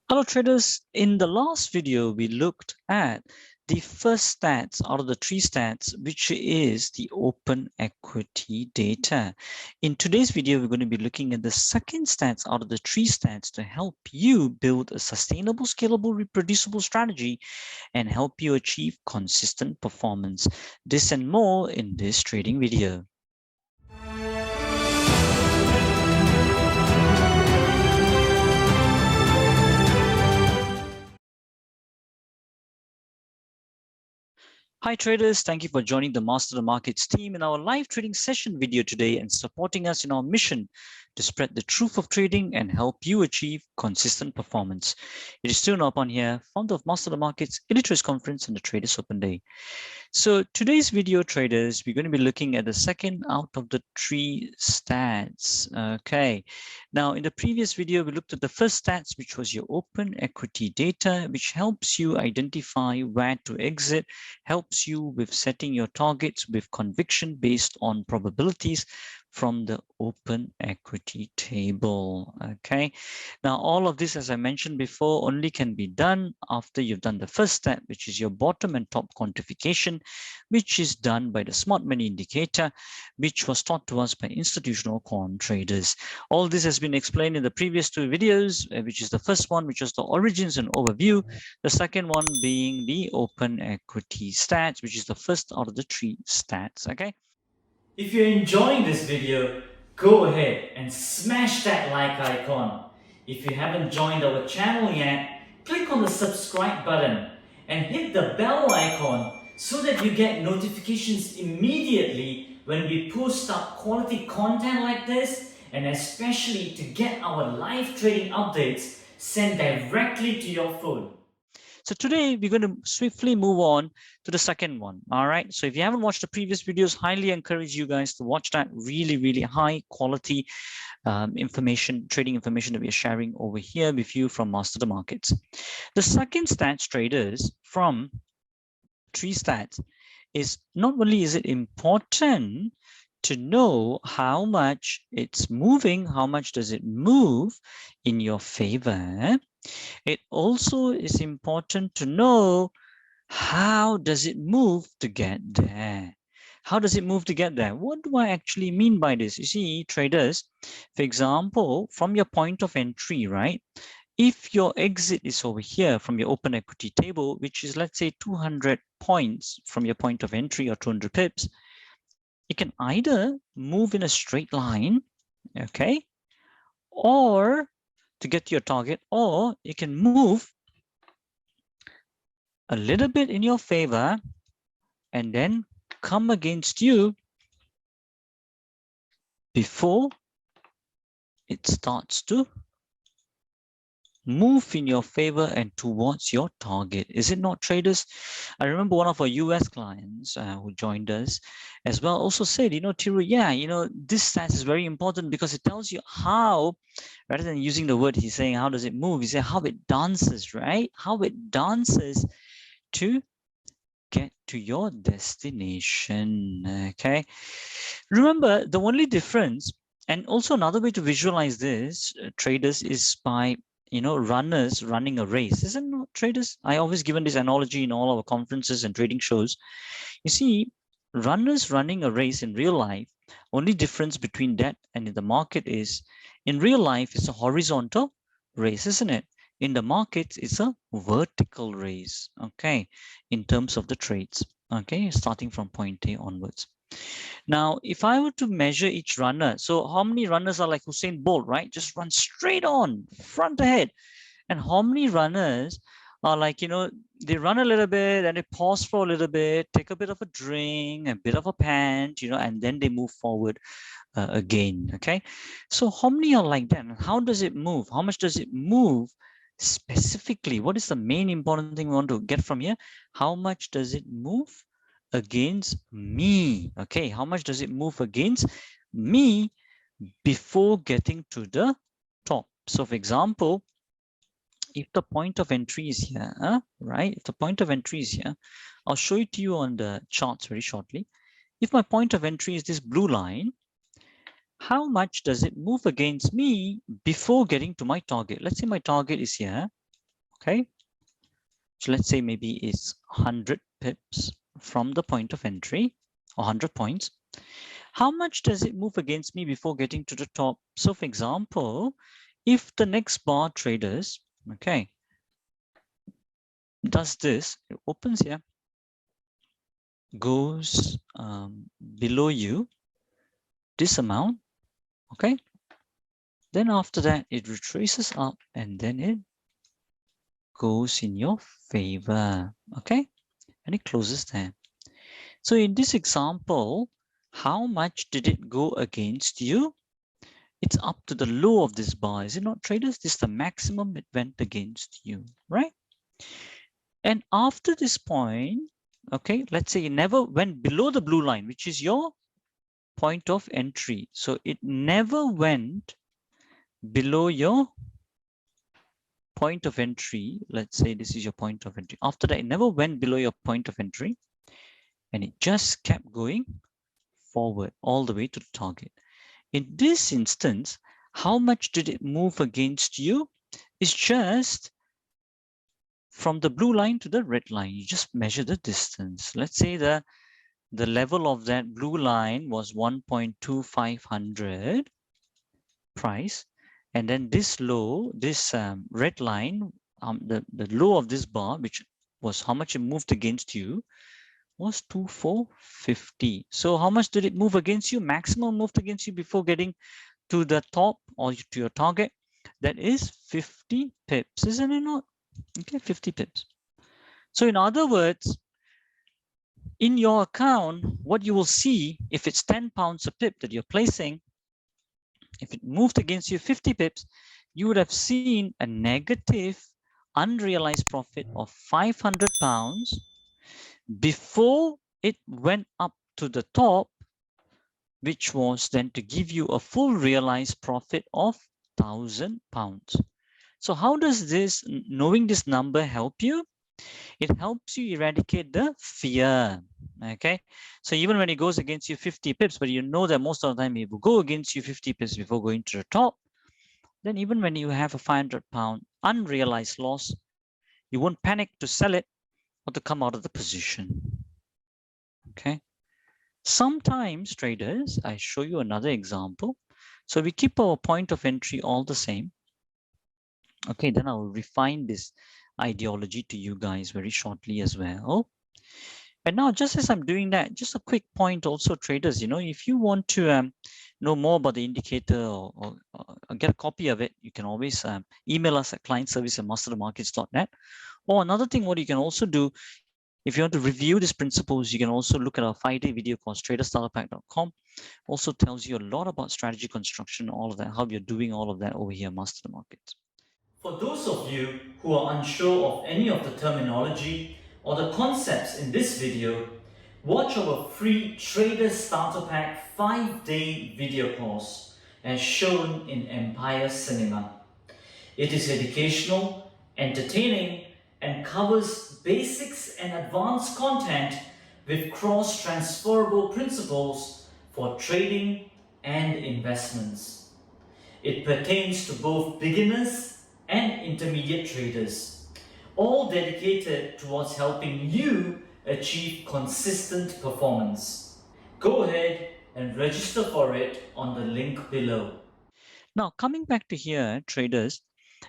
Hello traders, in the last video we looked at the first stats out of the three stats, which is the open equity data. In today's video we're going to be looking at the second stats out of the three stats to help you build a sustainable, scalable, reproducible strategy and help you achieve consistent performance. This and more in this trading video. Hi traders, thank you for joining the Master the Markets team in our live trading session video today and supporting us in our mission to spread the truth of trading and help you achieve consistent performance. It is Stu Nopan here, founder of Master the Markets Illiterates Conference and the Traders Open Day. So today's video, traders, we're going to be looking at the second out of the three stats. Okay. Now, in the previous video, we looked at the first stats, which was your open equity data, which helps you identify where to exit, helps you with setting your targets with conviction based on probabilities from the open equity table. Okay. Now, all of this, as I mentioned before, only can be done after you've done the first step, which is your bottom and top quantification, which is done by the smart money indicator, which was taught to us by institutional quant traders. All this has been explained in the previous two videos, which is the first one, which was the origins and overview. The second one being the open equity stats, which is the first out of the three stats. Okay. If you're enjoying this video, go ahead and smash that like icon. If you haven't joined our channel yet, click on the subscribe button and hit the bell icon so that you get notifications immediately when we post up quality content like this, and especially to get our live trading updates sent directly to your phone. So today we're going to swiftly move on to the second one. All right. So if you haven't watched the previous videos, highly encourage you guys to watch that. Really high quality information, trading information that we are sharing over here with you from Master the Markets. The second stats, traders, from three stats is not only is it important to know how much it's moving, how much does it move in your favor, it also is important to know how does it move to get there. How does it move to get there? What do I actually mean by this? You see, traders, for example, from your point of entry, right? If your exit is over here from your open equity table, which is, let's say, 200 points from your point of entry or 200 pips, it can either move in a straight line, okay, or to get to your target, or it can move a little bit in your favor and then come against you before it starts to move in your favor and towards your target. Is it not, traders? I remember one of our US clients who joined us as well also said, Thiru, yeah, this stats is very important because it tells you how, rather than using the word, he's saying, how does it move? He said how it dances, right? How it dances to get to your destination. Okay. Remember, the only difference, and also another way to visualize this, traders, is by runners running a race. Isn't it, traders? I always given this analogy in all our conferences and trading shows. You see, runners running a race in real life, only difference between that and in the market is, in real life, it's a horizontal race, isn't it? In the markets, it's a vertical race, okay, in terms of the trades, okay, starting from point A onwards. Now, if I were to measure each runner, so how many runners are like Usain Bolt, right? Just run straight on, front ahead. And how many runners are like, they run a little bit and they pause for a little bit, take a bit of a drink, a bit of a pant, and then they move forward again, okay? So how many are like that? And how does it move? How much does it move specifically? What is the main important thing we want to get from here? How much does it move against me? Okay, how much does it move against me before getting to the top? So for example, if the point of entry is here, right? If the point of entry is here, I'll show it to you on the charts very shortly. If my point of entry is this blue line, how much does it move against me before getting to my target? Let's say my target is here. Okay, so let's say maybe it's 100 pips from the point of entry, or 100 points. How much does it move against me before getting to the top? So for example, if the next bar traders, okay, does this, it opens here, goes below you, this amount, okay, then after that it retraces up and then it goes in your favor, okay, and it closes there. So in this example, how much did it go against you? It's up to the low of this bar, is it not, traders? This is the maximum it went against you, right? And after this point, okay, let's say it never went below the blue line, which is your point of entry. So it never went below your point of entry. Let's say this is your point of entry. After that, it never went below your point of entry, and it just kept going forward all the way to the target. In this instance, how much did it move against you? It's just from the blue line to the red line. You just measure the distance. Let's say the level of that blue line was 1.2500 price, and then this low, this red line, the low of this bar, which was how much it moved against you, was 2450. So how much did it move against you? Maximum moved against you before getting to the top or to your target. That is 50 pips, isn't it not? Okay, 50 pips. So in other words, in your account, what you will see, if it's 10 pounds a pip that you're placing, if it moved against you 50 pips, you would have seen a negative unrealized profit of 500 pounds before it went up to the top, which was then to give you a full realized profit of 1,000 pounds. So how does this, knowing this number, help you? It helps you eradicate the fear. Okay, so even when it goes against you 50 pips, but you know that most of the time it will go against you 50 pips before going to the top, then even when you have a 500-pound unrealized loss, you won't panic to sell it or to come out of the position. Okay, sometimes traders, I show you another example. So we keep our point of entry all the same. Okay, then I'll refine this ideology to you guys very shortly as well. And now, just as I'm doing that, just a quick point also, traders, if you want to know more about the indicator, or get a copy of it, you can always email us at clientservice@masterthemarkets.net. Or another thing, what you can also do, if you want to review these principles, you can also look at our 5-day video course, traderstarterpack.com. Also tells you a lot about strategy construction, all of that, how you're doing all of that over here, Master the Markets. For those of you who are unsure of any of the terminology or the concepts in this video, watch our free Trader Starter Pack 5-day video course as shown in Empire Cinema. It is educational, entertaining, and covers basics and advanced content with cross-transferable principles for trading and investments. It pertains to both beginners and intermediate traders, all dedicated towards helping you achieve consistent performance. Go ahead and register for it on the link below. Now, coming back to here, traders,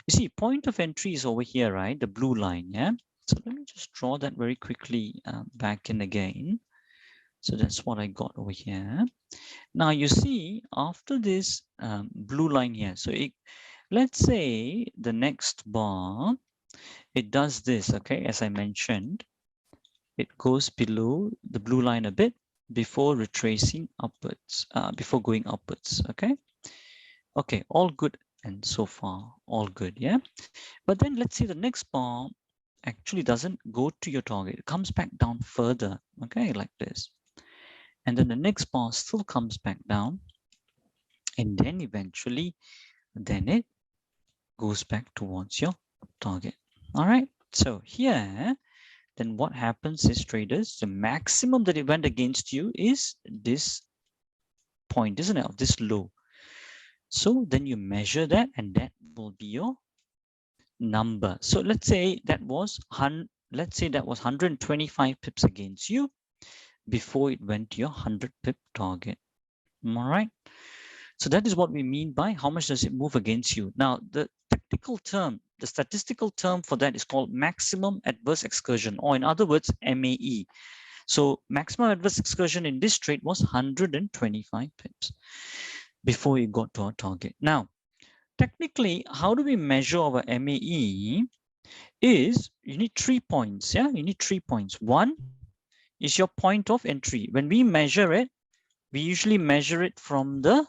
you see, point of entry is over here, right? The blue line, yeah? So let me just draw that very quickly back in again. So that's what I got over here. Now, you see, after this blue line here, so let's say the next bar, it does this, okay? As I mentioned, it goes below the blue line a bit before retracing upwards, before going upwards, okay? Okay, all good, and so far all good, yeah? But then let's say the next bar actually doesn't go to your target. It comes back down further, okay, like this. And then the next bar still comes back down, and then eventually, then it goes back towards your target. All right, so here, then what happens is, traders, the maximum that it went against you is this point, isn't it, of this low. So then you measure that, and that will be your number. So let's say that was 125 pips against you before it went to your 100 pip target. All right. So that is what we mean by how much does it move against you. Now, the technical term, the statistical term for that is called maximum adverse excursion, or in other words, MAE. So maximum adverse excursion in this trade was 125 pips before it got to our target. Now, technically, how do we measure our MAE? Is you need 3 points. Yeah, you need 3 points. One is your point of entry. When we measure it, we usually measure it from the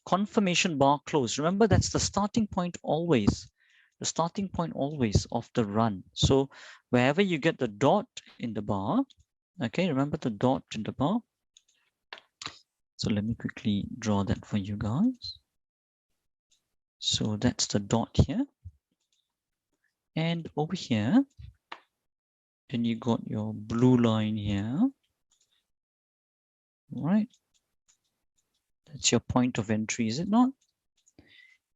confirmation bar close. Remember, that's the starting point always. The starting point always of the run. So wherever you get the dot in the bar, okay, remember the dot in the bar. So let me quickly draw that for you guys. So that's the dot here. And over here, then you got your blue line here. Right? That's your point of entry, is it not?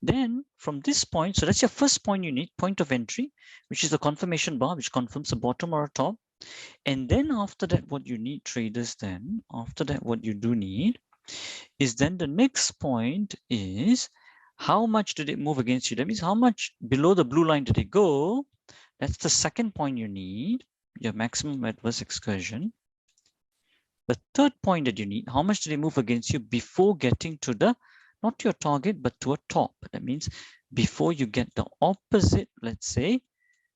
Then from this point, so that's your first point you need, point of entry, which is the confirmation bar, which confirms the bottom or top. And then after that, what you need, traders, then after that, what you do need is then the next point is how much did it move against you? That means how much below the blue line did it go? That's the second point you need, your maximum adverse excursion. The third point that you need, how much did it move against you before getting to the, not your target, but to a top? That means before you get the opposite, let's say,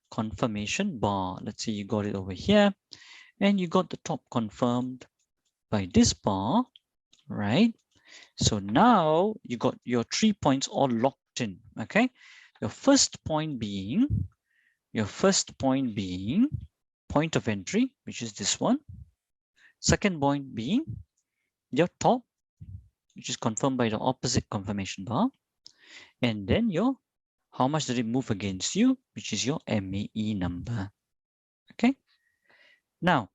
confirmation bar. Let's say you got it over here and you got the top confirmed by this bar, right? So now you got your 3 points all locked in, okay? Your first point being point of entry, which is this one. Second point being your top, which is confirmed by the opposite confirmation bar. And then your, how much did it move against you, which is your MAE number, okay? Now,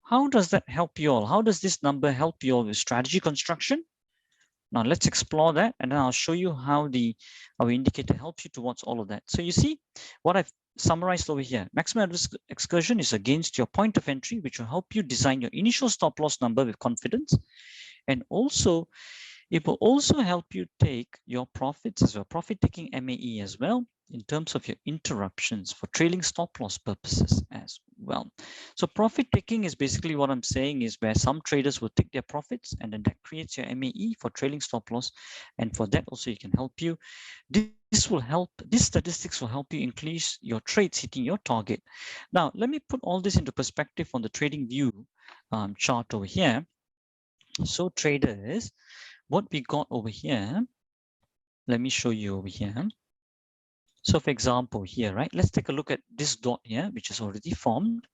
how does that help you all? How does this number help you all with strategy construction? Now let's explore that, and then I'll show you how our indicator helps you towards all of that. So you see what I've summarized over here. Maximum adverse excursion is against your point of entry, which will help you design your initial stop loss number with confidence. And also, it will also help you take your profits as well, profit taking MAE as well, in terms of your interruptions for trailing stop loss purposes as well. So profit taking is basically what I'm saying is where some traders will take their profits and then that creates your MAE for trailing stop loss. And for that also it can help you. These statistics will help you increase your trades hitting your target. Now, let me put all this into perspective on the trading view chart over here. So traders, what we got over here, let me show you over here. So for example here, right, let's take a look at this dot here, which is already formed.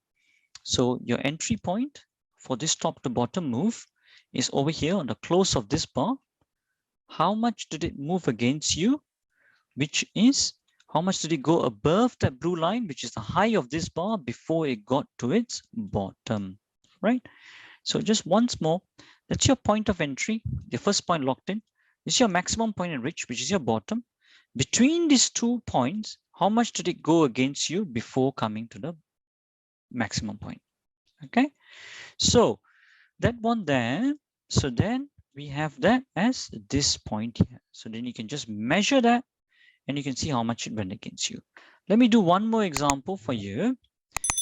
So your entry point for this top to bottom move is over here on the close of this bar. How much did it move against you? Which is, how much did it go above that blue line, which is the high of this bar before it got to its bottom, right? So just once more, that's your point of entry, the first point locked in. This is your maximum point in reach, which is your bottom. Between these 2 points, how much did it go against you before coming to the maximum point? Okay, so that one there. So then we have that as this point here. So then you can just measure that and you can see how much it went against you. Let me do one more example for you.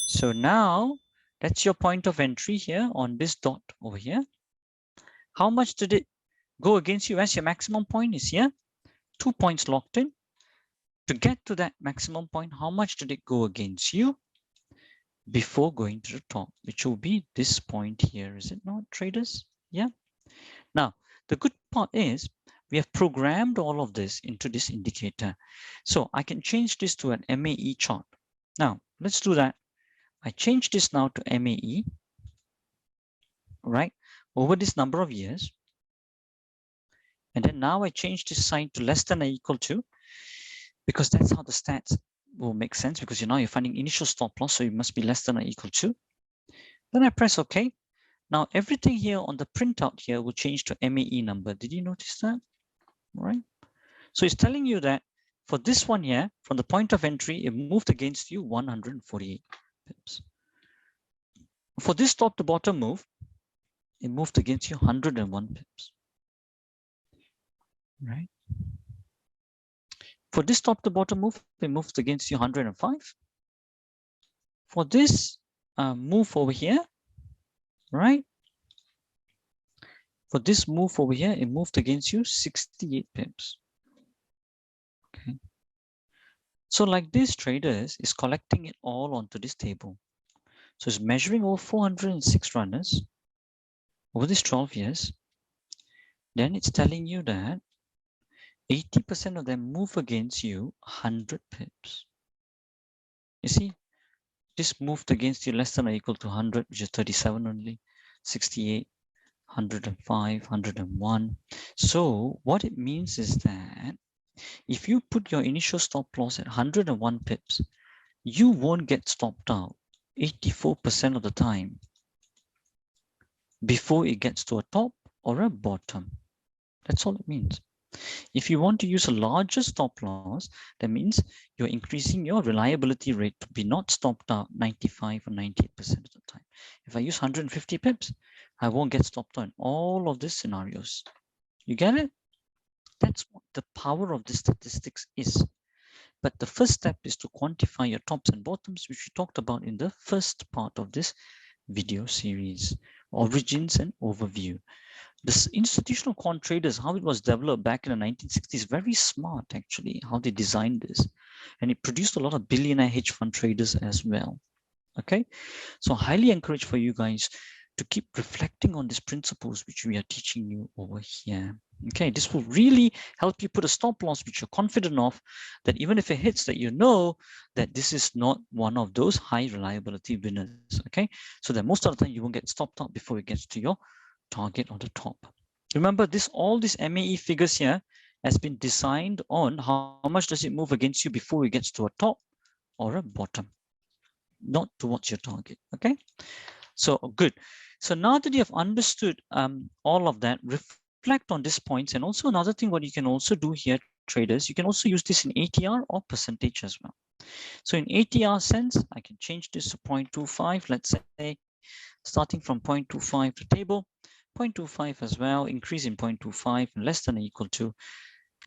So now that's your point of entry here on this dot over here. How much did it go against you as your maximum point is here? 2 points locked in. To get to that maximum point, how much did it go against you before going to the top, which will be this point here, is it not, traders? Yeah. Now, the good part is we have programmed all of this into this indicator. So I can change this to an MAE chart. Now, let's do that. I change this now to MAE, right, over this number of years. And then now I change this sign to less than or equal to, because that's how the stats will make sense, because you're finding initial stop loss, so it must be less than or equal to. Then I press OK. Now everything here on the printout here will change to MAE number. Did you notice that? Right. So it's telling you that For this one here, from the point of entry, it moved against you 148 pips. For this top to bottom move, it moved against you 101 pips. Right? For this top to bottom move, it moved against you 105. For this move over here, right? For this move over here, it moved against you 68 pips. Okay. So like this, traders is collecting it all onto this table. So it's measuring over 406 runners over these 12 years. Then it's telling you that 80% of them move against you 100 pips. You see, this moved against you less than or equal to 100, which is 37 only, 68, 105, 101. So what it means is that if you put your initial stop loss at 101 pips, you won't get stopped out 84% of the time before it gets to a top or a bottom. That's all it means. If you want to use a larger stop loss, that means you're increasing your reliability rate to be not stopped out 95 or 98% of the time. If I use 150 pips, I won't get stopped out in all of these scenarios. You get it? That's what the power of the statistics is. But the first step is to quantify your tops and bottoms, which we talked about in the first part of this video series, origins and overview. This institutional quant traders, how it was developed back in the 1960s, very smart actually, how they designed this. And it produced a lot of billionaire hedge fund traders as well. Okay, so highly encourage for you guys to keep reflecting on these principles which we are teaching you over here. Okay, this will really help you put a stop loss which you're confident of, that even if it hits, that you know that this is not one of those high reliability winners. Okay, so that most of the time you won't get stopped out before it gets to your target on the top. Remember, all these MAE figures here has been designed on how much does it move against you before it gets to a top or a bottom, not towards your target. Okay, so good. So now that you have understood all of that, reflect on these points. And also another thing, what you can also do here, traders, you can also use this in ATR or percentage as well. So in ATR sense, I can change this to 0.25, let's say, starting from 0.25 to table, 0.25 as well, increase in 0.25 less than or equal to.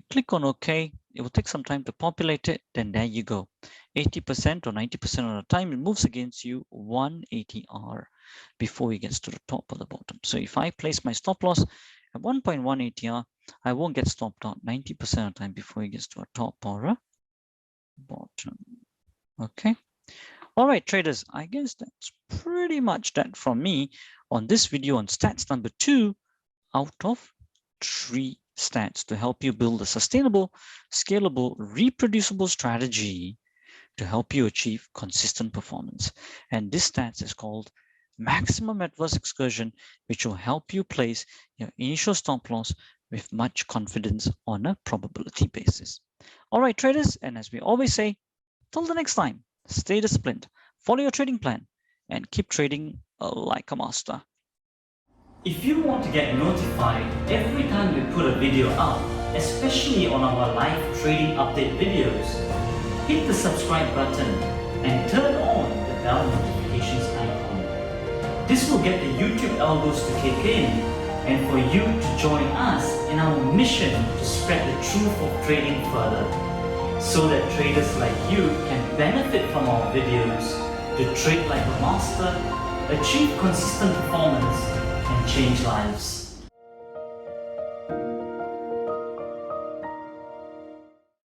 Click on OK. It will take some time to populate it. Then there you go. 80% or 90% of the time, it moves against you 180 R before it gets to the top or the bottom. So if I place my stop loss at 1.180 R, I won't get stopped out 90% of the time before it gets to a top or a bottom. Okay. All right, traders, I guess that's pretty much that from me on this video on stats number 2 out of 3 stats to help you build a sustainable, scalable, reproducible strategy to help you achieve consistent performance. And this stats is called maximum adverse excursion, which will help you place your initial stop loss with much confidence on a probability basis. All right, traders, and as we always say, till the next time, stay disciplined, follow your trading plan, and keep trading like a master. If you want to get notified every time we put a video up, especially on our live trading update videos, hit the subscribe button and turn on the bell notifications icon. This will get the YouTube algos to kick in and for you to join us in our mission to spread the truth of trading further, so that traders like you can benefit from our videos to trade like a master, achieve consistent performance, and change lives.